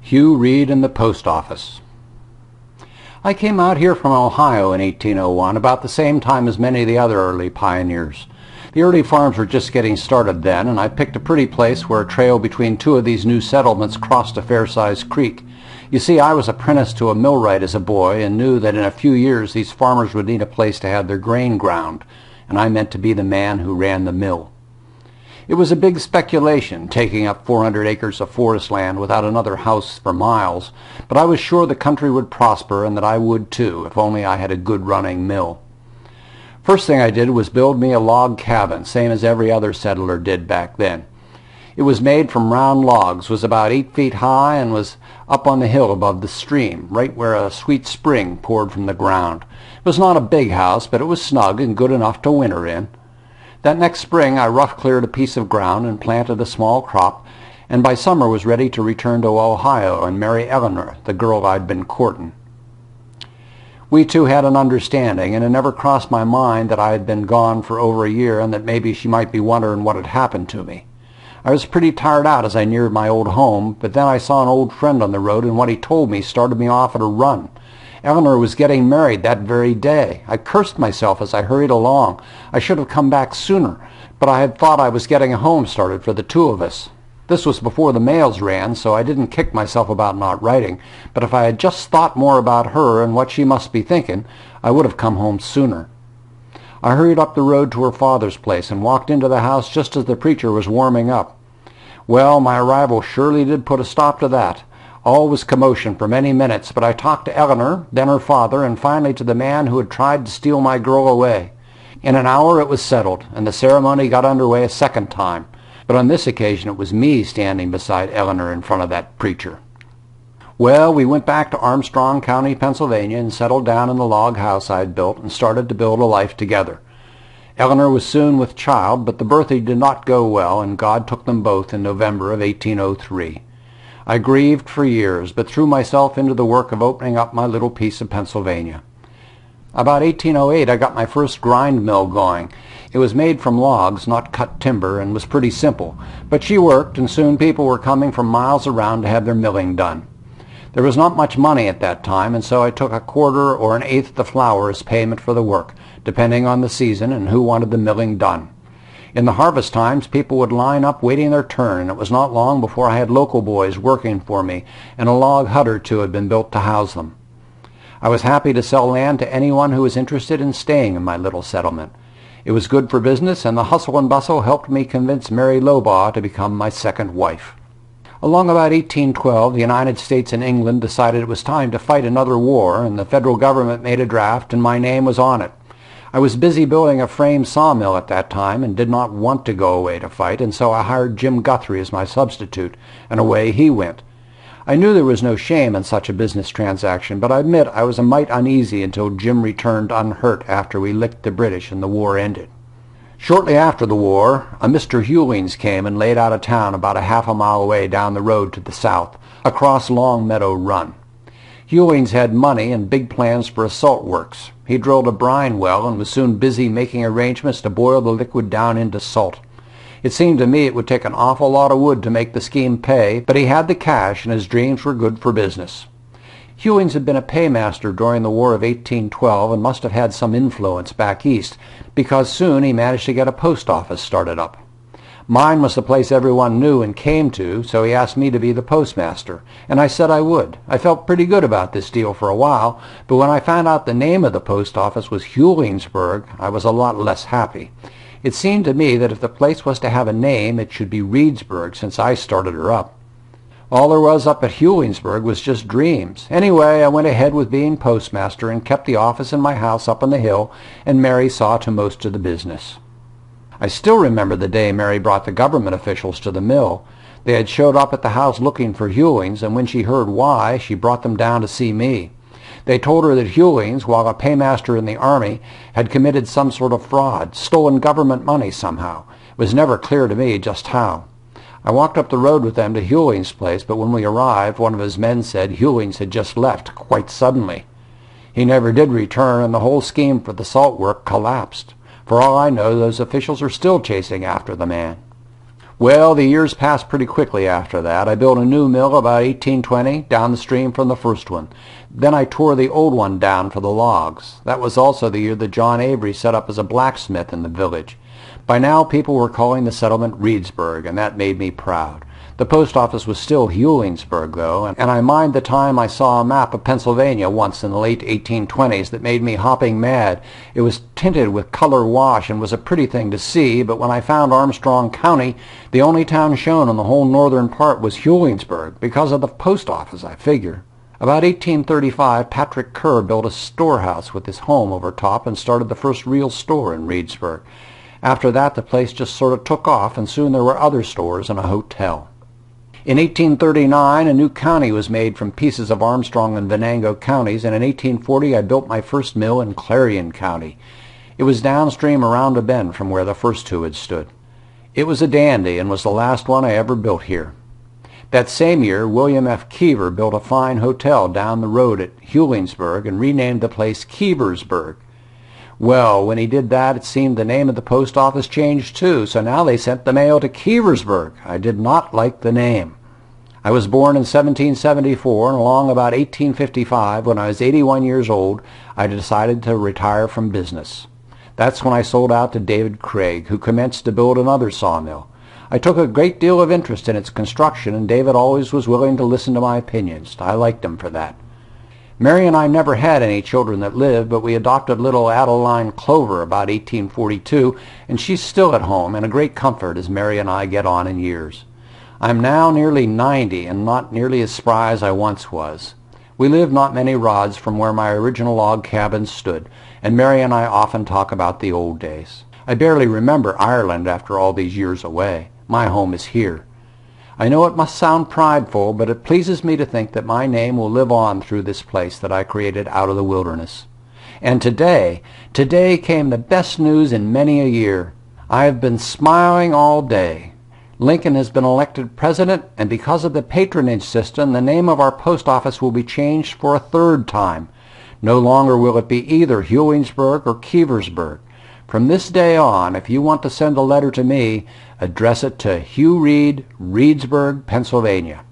Hugh Reid and the Post Office. I came out here from Ohio in 1801, about the same time as many of the other early pioneers. The early farms were just getting started then, and I picked a pretty place where a trail between two of these new settlements crossed a fair-sized creek. You see, I was apprenticed to a millwright as a boy and knew that in a few years these farmers would need a place to have their grain ground, and I meant to be the man who ran the mill. It was a big speculation, taking up 400 acres of forest land without another house for miles, but I was sure the country would prosper and that I would too, if only I had a good running mill. First thing I did was build me a log cabin, same as every other settler did back then. It was made from round logs, was about 8 feet high, and was up on the hill above the stream, right where a sweet spring poured from the ground. It was not a big house, but it was snug and good enough to winter in. That next spring I rough-cleared a piece of ground and planted a small crop, and by summer was ready to return to Ohio and marry Eleanor, the girl I'd been courting. We two had an understanding, and it never crossed my mind that I had been gone for over a year and that maybe she might be wondering what had happened to me. I was pretty tired out as I neared my old home, but then I saw an old friend on the road, and what he told me started me off at a run. Eleanor was getting married that very day. I cursed myself as I hurried along. I should have come back sooner, but I had thought I was getting a home started for the two of us. This was before the mails ran, so I didn't kick myself about not writing, but if I had just thought more about her and what she must be thinking, I would have come home sooner. I hurried up the road to her father's place and walked into the house just as the preacher was warming up. Well, my arrival surely did put a stop to that. All was commotion for many minutes, but I talked to Eleanor, then her father, and finally to the man who had tried to steal my girl away. In an hour it was settled, and the ceremony got underway a second time. But on this occasion it was me standing beside Eleanor in front of that preacher. Well, we went back to Armstrong County, Pennsylvania, and settled down in the log house I'd built and started to build a life together. Eleanor was soon with child, but the birthing did not go well, and God took them both in November of 1803. I grieved for years, but threw myself into the work of opening up my little piece of Pennsylvania. About 1808 I got my first grind mill going. It was made from logs, not cut timber, and was pretty simple, but she worked, and soon people were coming from miles around to have their milling done. There was not much money at that time, and so I took a quarter or an eighth of the flour as payment for the work, depending on the season and who wanted the milling done. In the harvest times, people would line up waiting their turn, and it was not long before I had local boys working for me, and a log hut or two had been built to house them. I was happy to sell land to anyone who was interested in staying in my little settlement. It was good for business, and the hustle and bustle helped me convince Mary Lobaugh to become my second wife. Along about 1812, the United States and England decided it was time to fight another war, and the federal government made a draft, and my name was on it. I was busy building a frame sawmill at that time and did not want to go away to fight, and so I hired Jim Guthrie as my substitute, and away he went. I knew there was no shame in such a business transaction, but I admit I was a mite uneasy until Jim returned unhurt after we licked the British and the war ended. Shortly after the war, a Mr. Hewlings came and laid out a town about a half a mile away down the road to the south, across Long Meadow Run. Hewlings had money and big plans for a salt works. He drilled a brine well and was soon busy making arrangements to boil the liquid down into salt. It seemed to me it would take an awful lot of wood to make the scheme pay, but he had the cash and his dreams were good for business. Hewlings had been a paymaster during the War of 1812 and must have had some influence back east, because soon he managed to get a post office started up. Mine was the place everyone knew and came to, so he asked me to be the postmaster, and I said I would. I felt pretty good about this deal for a while, but when I found out the name of the post office was Hewlingsburg, I was a lot less happy. It seemed to me that if the place was to have a name, it should be Reedsburg, since I started her up. All there was up at Hewlingsburg was just dreams. Anyway, I went ahead with being postmaster and kept the office in my house up on the hill, and Mary saw to most of the business. I still remember the day Mary brought the government officials to the mill. They had showed up at the house looking for Hewlings, and when she heard why, she brought them down to see me. They told her that Hewlings, while a paymaster in the army, had committed some sort of fraud, stolen government money somehow. It was never clear to me just how. I walked up the road with them to Hewlings' place, but when we arrived, one of his men said Hewlings had just left quite suddenly. He never did return, and the whole scheme for the salt work collapsed. For all I know, those officials are still chasing after the man. Well, the years passed pretty quickly after that. I built a new mill about 1820 down the stream from the first one. Then I tore the old one down for the logs. That was also the year that John Avery set up as a blacksmith in the village. By now people were calling the settlement Reedsburg, and that made me proud. The post office was still Hewlingsburg, though, and I mind the time I saw a map of Pennsylvania once in the late 1820s that made me hopping mad. It was tinted with color wash and was a pretty thing to see, but when I found Armstrong County, the only town shown on the whole northern part was Hewlingsburg, because of the post office, I figure. About 1835, Patrick Kerr built a storehouse with his home over top and started the first real store in Reedsburg. After that, the place just sort of took off, and soon there were other stores and a hotel. In 1839, a new county was made from pieces of Armstrong and Venango counties, and in 1840 I built my first mill in Clarion County. It was downstream around a bend from where the first two had stood. It was a dandy and was the last one I ever built here. That same year, William F. Keever built a fine hotel down the road at Hewlingsburg and renamed the place Keeversburg. Well, when he did that, it seemed the name of the post office changed too, so now they sent the mail to Keeversburg. I did not like the name. I was born in 1774, and along about 1855, when I was 81 years old, I decided to retire from business. That's when I sold out to David Craig, who commenced to build another sawmill. I took a great deal of interest in its construction, and David always was willing to listen to my opinions. I liked him for that. Mary and I never had any children that lived, but we adopted little Adeline Clover about 1842, and she's still at home and a great comfort as Mary and I get on in years. I'm now nearly 90 and not nearly as spry as I once was. We live not many rods from where my original log cabin stood, and Mary and I often talk about the old days. I barely remember Ireland after all these years away. My home is here. I know it must sound prideful, but it pleases me to think that my name will live on through this place that I created out of the wilderness. And today came the best news in many a year. I have been smiling all day. Lincoln has been elected president, and because of the patronage system, the name of our post office will be changed for a third time. No longer will it be either Hewlingsburg or Keeversburg. From this day on, if you want to send a letter to me, address it to Hugh Reid, Reedsburg, Pennsylvania.